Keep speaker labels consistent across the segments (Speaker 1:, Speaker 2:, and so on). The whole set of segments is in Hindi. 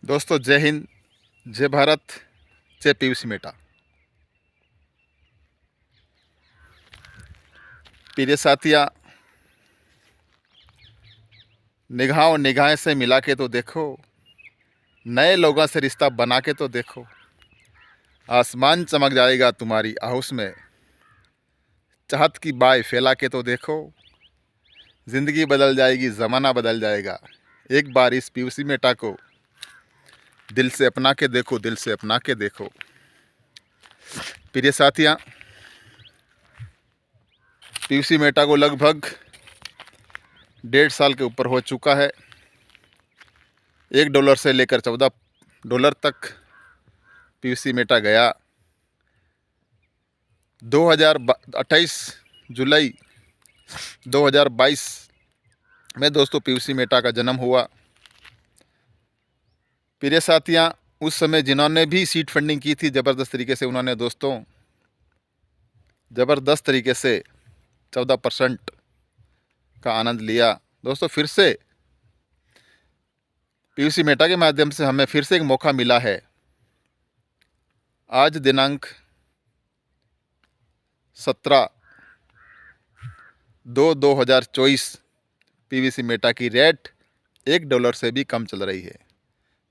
Speaker 1: दोस्तों जय हिंद, जय भारत, जय पीयूसी मेटा। प्रिय साथिया, निगाहों निगाहें से मिला के तो देखो, नए लोगों से रिश्ता बना के तो देखो। आसमान चमक जाएगा तुम्हारी आहोश में, चाहत की बाय फैला के तो देखो। ज़िंदगी बदल जाएगी, ज़माना बदल जाएगा। एक बार इस पीयूसी मेटा को दिल से अपना के देखो, दिल से अपना के देखो। प्रिय साथिया, पीयूसी मेटा को लगभग 1.5 साल के ऊपर हो चुका है। $1 से लेकर $14 तक पीयूसी मेटा गया। 2028 जुलाई 2022 में दोस्तों पीयूसी मेटा का जन्म हुआ। प्रिय साथियाँ, उस समय जिन्होंने भी सीड फंडिंग की थी ज़बरदस्त तरीके से, उन्होंने दोस्तों ज़बरदस्त तरीके से 14% का आनंद लिया। दोस्तों फिर से पीयूसी मेटा के माध्यम से हमें फिर से एक मौका मिला है। आज दिनांक 17/2/2024 पीयूसी मेटा की रेट $1 से भी कम चल रही है।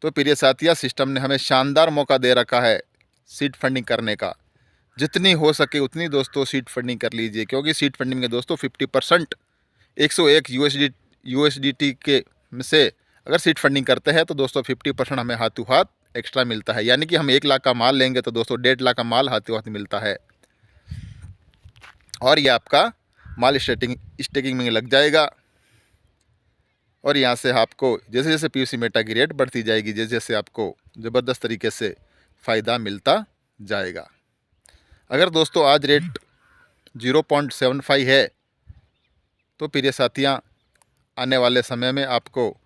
Speaker 1: तो प्रिय साथिया, सिस्टम ने हमें शानदार मौका दे रखा है सीड फंडिंग करने का। जितनी हो सके उतनी दोस्तों सीड फंडिंग कर लीजिए, क्योंकि सीड फंडिंग में दोस्तों 50% 101 USDT के में से अगर सीड फंडिंग करते हैं तो दोस्तों 50% हमें हाथों हाथ एक्स्ट्रा मिलता है। यानी कि हम 1 लाख का माल लेंगे तो दोस्तों 1.5 लाख का माल हाथों हाथ मिलता है, और ये आपका माल स्टेकिंग में लग जाएगा। और यहाँ से आपको जैसे जैसे पीयूसी मेटा की रेट बढ़ती जाएगी, जैसे जैसे आपको ज़बरदस्त तरीके से फ़ायदा मिलता जाएगा। अगर दोस्तों आज रेट 0.75 है तो प्रिय साथियाँ, आने वाले समय में आपको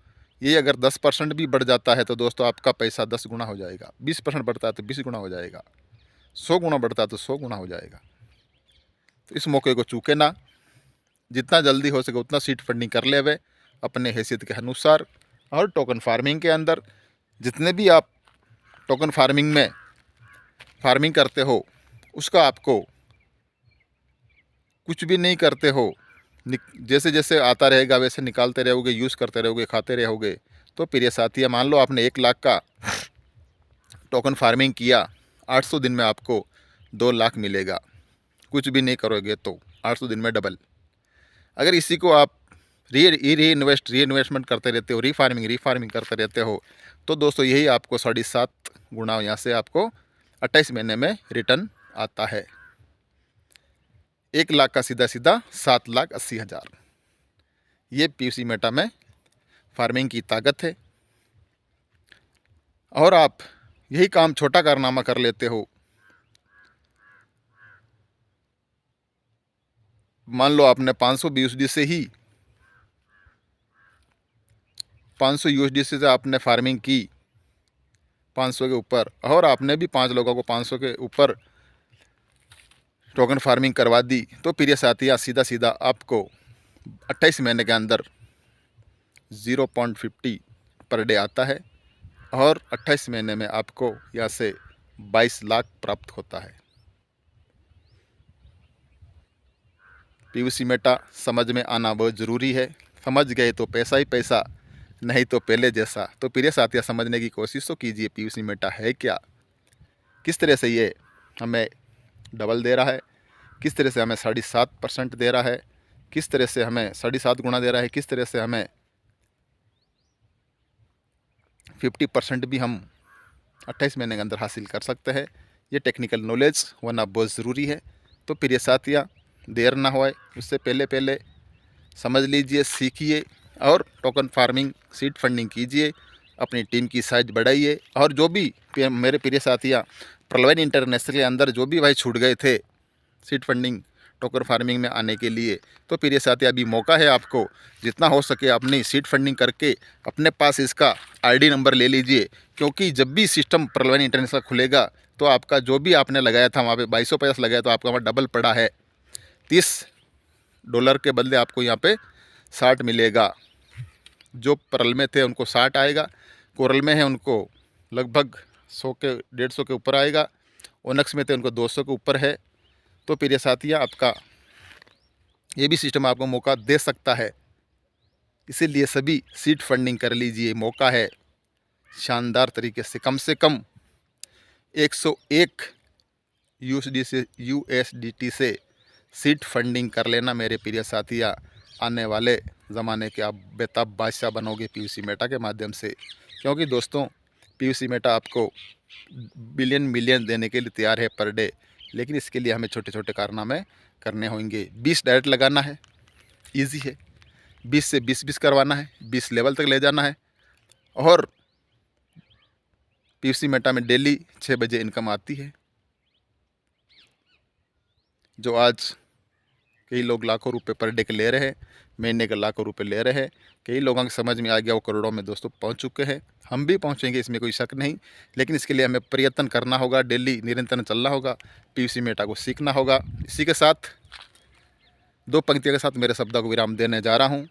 Speaker 1: ये अगर 10% भी बढ़ जाता है तो दोस्तों आपका पैसा 10 गुना हो जाएगा। 20% बढ़ता है तो 20 गुना हो जाएगा। 100 गुना बढ़ता है तो 100 गुना हो जाएगा। तो इस मौके को चूके ना, जितना जल्दी हो सके उतना सीड फंडिंग कर ले हुए अपने हैसियत के अनुसार। और टोकन फार्मिंग के अंदर जितने भी आप टोकन फार्मिंग में फार्मिंग करते हो, उसका आपको कुछ भी नहीं करते हो, जैसे जैसे आता रहेगा वैसे निकालते रहोगे, यूज़ करते रहोगे, खाते रहोगे। तो प्रिय साथिया, मान लो आपने 1 लाख का टोकन फार्मिंग किया, 800 दिन में आपको 2 लाख मिलेगा। कुछ भी नहीं करोगे तो 800 दिन में डबल। अगर इसी को आप री इन्वेस्टमेंट करते रहते हो, रीफार्मिंग करते रहते हो, तो दोस्तों यही आपको 7.5 गुना यहाँ से आपको 28 महीने में रिटर्न आता है। 1 लाख का सीधा सीधा 7,80,000। ये पीयूसी मेटा में फार्मिंग की ताकत है। और आप यही काम छोटा कारनामा कर लेते हो। मान लो आपने 500 USD से ही 500 USD से आपने फार्मिंग की 500 के ऊपर, और आपने भी 5 लोगों को 500 के ऊपर टोकन फार्मिंग करवा दी, तो प्रिय साथिया सीधा सीधा आपको 28 महीने के अंदर 0.50 पर डे आता है, और 28 महीने में आपको यहाँ से 22 लाख प्राप्त होता है। पीयूसी मेटा समझ में आना बहुत ज़रूरी है। समझ गए तो पैसा ही पैसा, नहीं तो पहले जैसा। तो प्रिय साथिया, समझने की कोशिश तो कीजिए पीयूसी मेटा है क्या, किस तरह से ये हमें डबल दे रहा है, किस तरह से हमें 7.5% दे रहा है, किस तरह से हमें 7.5 गुना दे रहा है, किस तरह से हमें 50% भी हम 28 महीने के अंदर हासिल कर सकते हैं। ये टेक्निकल नॉलेज होना बहुत ज़रूरी है। तो प्रिय साथिया, देर ना होए, उससे पहले पहले समझ लीजिए, सीखिए और टोकन फार्मिंग सीड फंडिंग कीजिए, अपनी टीम की साइज बढ़ाइए। और जो भी मेरे प्रिय साथिया प्रलवन इंटरनेशनल के अंदर जो भी भाई छूट गए थे सीड फंडिंग टोकन फार्मिंग में आने के लिए, तो प्रिय साथिया अभी मौका है आपको, जितना हो सके अपनी सीड फंडिंग करके अपने पास इसका ID नंबर ले लीजिए। क्योंकि जब भी सिस्टम प्रलवन इंटरनेशनल खुलेगा तो आपका जो भी आपने लगाया था वहाँ पे 2250 लगाया, तो आपका वहाँ डबल पड़ा है। $30 के बदले आपको यहाँ पे 60 मिलेगा। जो परल में थे उनको 60 आएगा, कोरल में है उनको लगभग 100 के 150 के ऊपर आएगा। ओनक्स में तो उनको 200 के ऊपर है। तो प्रिय साथियों, आपका ये भी सिस्टम आपको मौका दे सकता है, इसीलिए सभी सीड फंडिंग कर लीजिए। मौका है शानदार तरीके से कम 101 यूएसडीटी से सीड फंडिंग कर लेना मेरे प्रिय साथिया। आने वाले ज़माने के आप बेताब बादशाह बनोगे पीयूसी मेटा के माध्यम से, क्योंकि दोस्तों पीयूसी मेटा आपको बिलियन मिलियन देने के लिए तैयार है पर डे, लेकिन इसके लिए हमें छोटे छोटे कारनामे करने होंगे। 20 डायरेक्ट लगाना है, इजी है। 20 से 20 करवाना है, 20 लेवल तक ले जाना है। और पीयूसी मेटा में डेली 6 बजे इनकम आती है, जो आज कई लोग लाखों रुपए पर डे के ले रहे हैं, महीने के लाखों रुपए ले रहे हैं। कई लोगों की समझ में आ गया, वो करोड़ों में दोस्तों पहुंच चुके हैं। हम भी पहुंचेंगे, इसमें कोई शक नहीं, लेकिन इसके लिए हमें प्रयत्न करना होगा, डेली निरंतर चलना होगा, पीयूसी मेटा को सीखना होगा। इसी के साथ 2 पंक्तियों के साथ मेरे शब्दों को विराम देने जा रहा हूँ।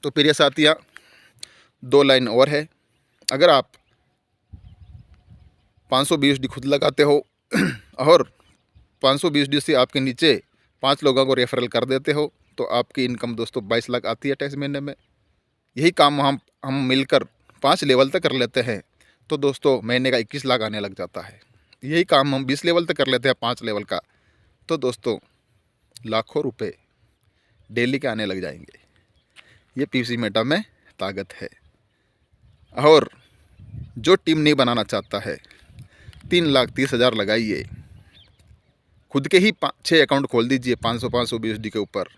Speaker 1: तो प्रिय साथिया, 2 लाइन और है। अगर आप 520 डी खुद लगाते हो और 520 डी से आपके नीचे 5 लोगों को रेफरल कर देते हो, तो आपकी इनकम दोस्तों 22 लाख आती है टैक्स महीने में। यही काम हम मिलकर 5 लेवल तक कर लेते हैं, तो दोस्तों महीने का 21 लाख आने लग जाता है। यही काम हम 20 लेवल तक कर लेते हैं, 5 लेवल का, तो दोस्तों लाखों रुपए डेली के आने लग जाएंगे। ये पीयूसी मेटा में ताकत है। और जो टीम नहीं बनाना चाहता है, 3,30,000 लगाइए, खुद के ही 6 अकाउंट खोल दीजिए 500 BUSD के ऊपर।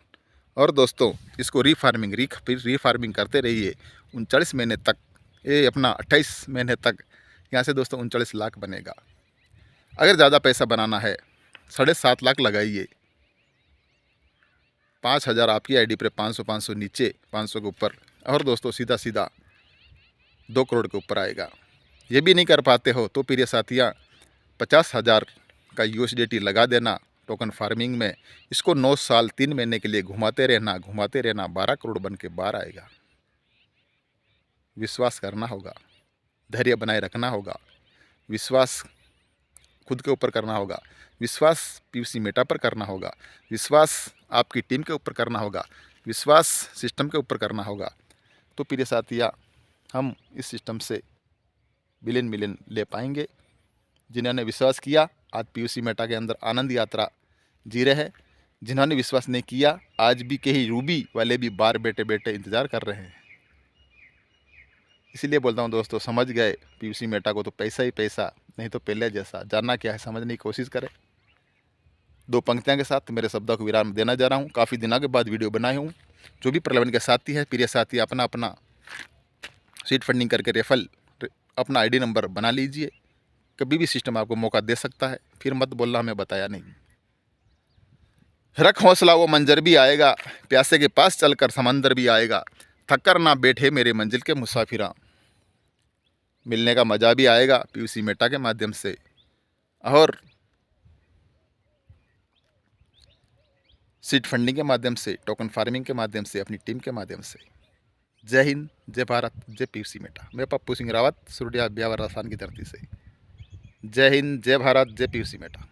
Speaker 1: और दोस्तों इसको रीफार्मिंग करते रहिए 39 महीने तक, ये अपना 28 महीने तक। यहाँ से दोस्तों 39 लाख बनेगा। अगर ज़्यादा पैसा बनाना है 7.5 लाख लगाइए, 5,000 आपकी आईडी पर, 500 नीचे, 500 के ऊपर, और दोस्तों सीधा 2 करोड़ के ऊपर आएगा। ये भी नहीं कर पाते हो तो प्रिय साथिया 50,000 का USDT लगा देना टोकन फार्मिंग में। इसको 9 साल 3 महीने के लिए घुमाते रहना 12 करोड़ बन के बाहर आएगा। विश्वास करना होगा, धैर्य बनाए रखना होगा, विश्वास खुद के ऊपर करना होगा, विश्वास पीयूसी मेटा पर करना होगा, विश्वास आपकी टीम के ऊपर करना होगा, विश्वास सिस्टम के ऊपर करना होगा। तो प्रिय साथिया, हम इस सिस्टम से बिलियन ले पाएंगे। जिन्होंने विश्वास किया आज पीयूसी मेटा के अंदर आनंद यात्रा जी रहे हैं। जिन्होंने विश्वास नहीं किया, आज भी कई रूबी वाले भी बाहर बैठे इंतज़ार कर रहे हैं। इसीलिए बोलता हूँ दोस्तों, समझ गए पीयूसी मेटा को तो पैसा ही पैसा, नहीं तो पहले जैसा। जानना क्या है, समझने की कोशिश करें। 2 पंक्तियों के साथ मेरे शब्दों को विराम देना जा रहा हूँ। काफ़ी दिनों के बाद वीडियो बनाए हूँ। जो भी प्रलोभन के साथी है, प्रिय साथी, अपना सीड फंडिंग करके रेफल अपना आईडी नंबर बना लीजिए। कभी भी सिस्टम आपको मौका दे सकता है, फिर मत बोलना हमें बताया नहीं। रख हौसला, वो मंजर भी आएगा, प्यासे के पास चलकर समंदर भी आएगा। थककर ना बैठे मेरे मंजिल के मुसाफिरा, मिलने का मज़ा भी आएगा पीयूसी मेटा के माध्यम से और सीड फंडिंग के माध्यम से, टोकन फार्मिंग के माध्यम से, अपनी टीम के माध्यम से। जय हिंद, जय भारत, जय पीयूसी मेटा। मैं पप्पू सिंह रावत, सुरडिया ब्यावर राजस्थान की धरती से। जय हिंद, जय भारत, जय पीयूसी मेटा।